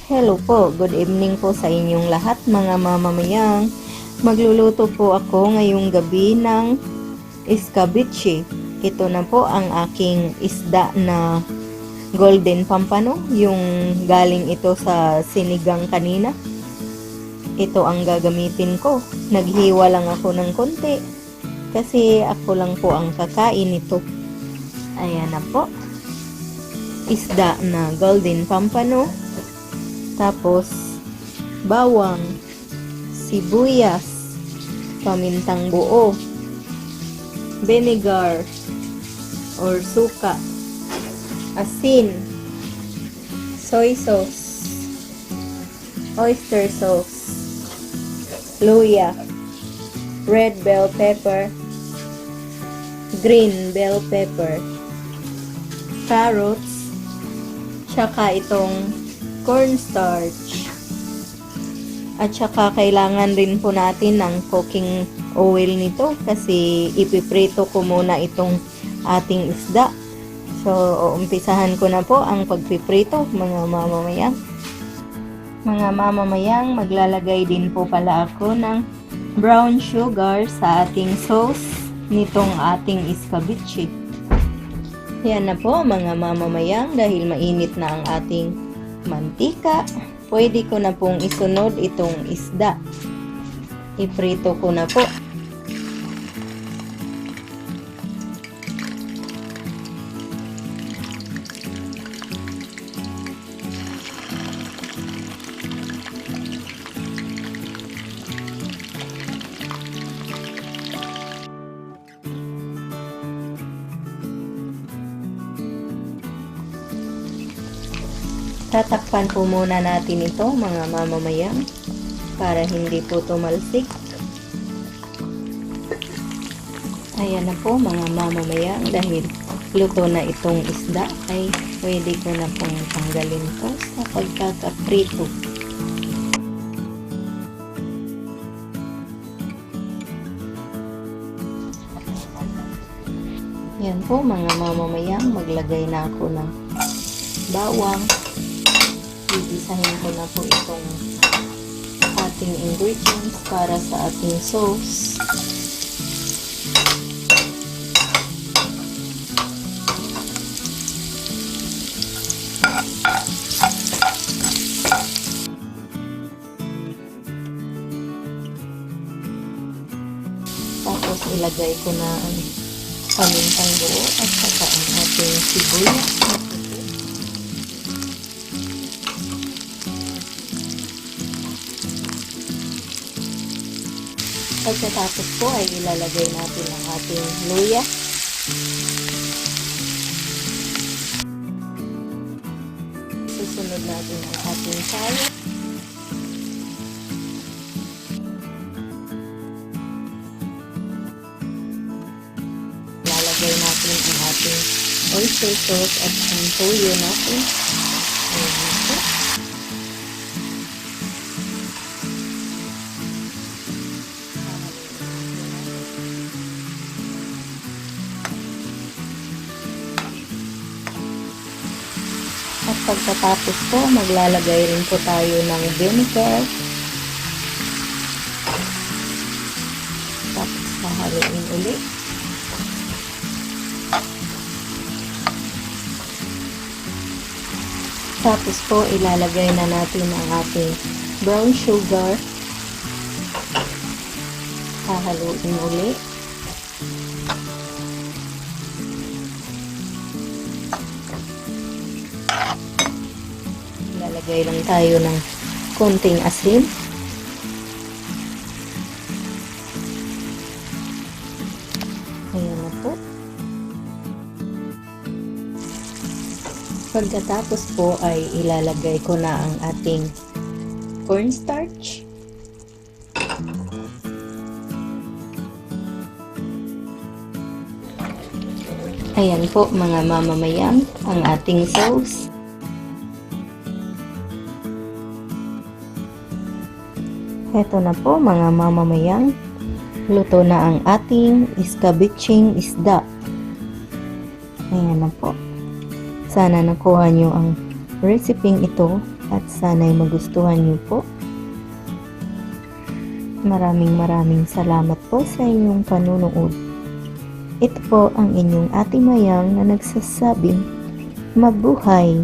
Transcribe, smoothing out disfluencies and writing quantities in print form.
Hello po, good evening po sa inyong lahat mga mamamayang. Magluluto po ako ngayong gabi ng escabeche. Ito na po ang aking isda na golden pampano, yung galing ito sa sinigang kanina. Ito ang gagamitin ko. Naghiwa lang ako ng konti kasi ako lang po ang kakain nito. Ayan na po. Isda na golden pampano. Tapos, bawang, sibuyas, pamintang buo, vinegar or suka, asin, soy sauce, oyster sauce, luya, red bell pepper, green bell pepper, carrots, tsaka itong cornstarch. At saka kailangan rin po natin ng cooking oil nito kasi ipiprito ko muna itong ating isda. So, umpisahan ko na po ang pagpiprito mga mamamayang. Mga mamamayang, maglalagay din po pala ako ng brown sugar sa ating sauce nitong ating escabeche. Yan na po mga mamamayang, dahil mainit na ang ating mantika, pwede ko na pong isunod itong isda. Iprito ko na po. Tatakpan po muna natin ito mga mamamayang para hindi po tumalsik. Ayan na po mga mamamayang, dahil luto na itong isda ay pwede ko na pong tanggalin to sa pagkakaprito. Yan po mga mamamayang, maglagay na ako ng bawang. Iisahin ko na po itong ating ingredients para sa ating sauce. Tapos ilagay ko na ang pamintang buo at saka ang ating sibuyas. Pagkatapos po ay ilalagay natin ang ating luya. Susunod natin ang ating sayo. Ilalagay natin ang ating oyster sauce at ang toyo natin. Ayan po. At pagkatapos po, maglalagay rin po tayo ng vinegar. Tapos hahaluin ulit. Tapos po, ilalagay na natin ang ating brown sugar. Hahaluin ulit. Ilalagay lang tayo ng konting asin. Ayan na po. Pagkatapos po ay ilalagay ko na ang ating cornstarch. Ayan po mga mamamayang, ang ating sauce. Ito na po mga mamamayang, luto na ang ating escabecheng isda. Ayan na po. Sana nakuha nyo ang recipe ito at sana'y magustuhan niyo po. Maraming salamat po sa inyong panunood. Ito po ang inyong Ate Mayang na nagsasabing mabuhay!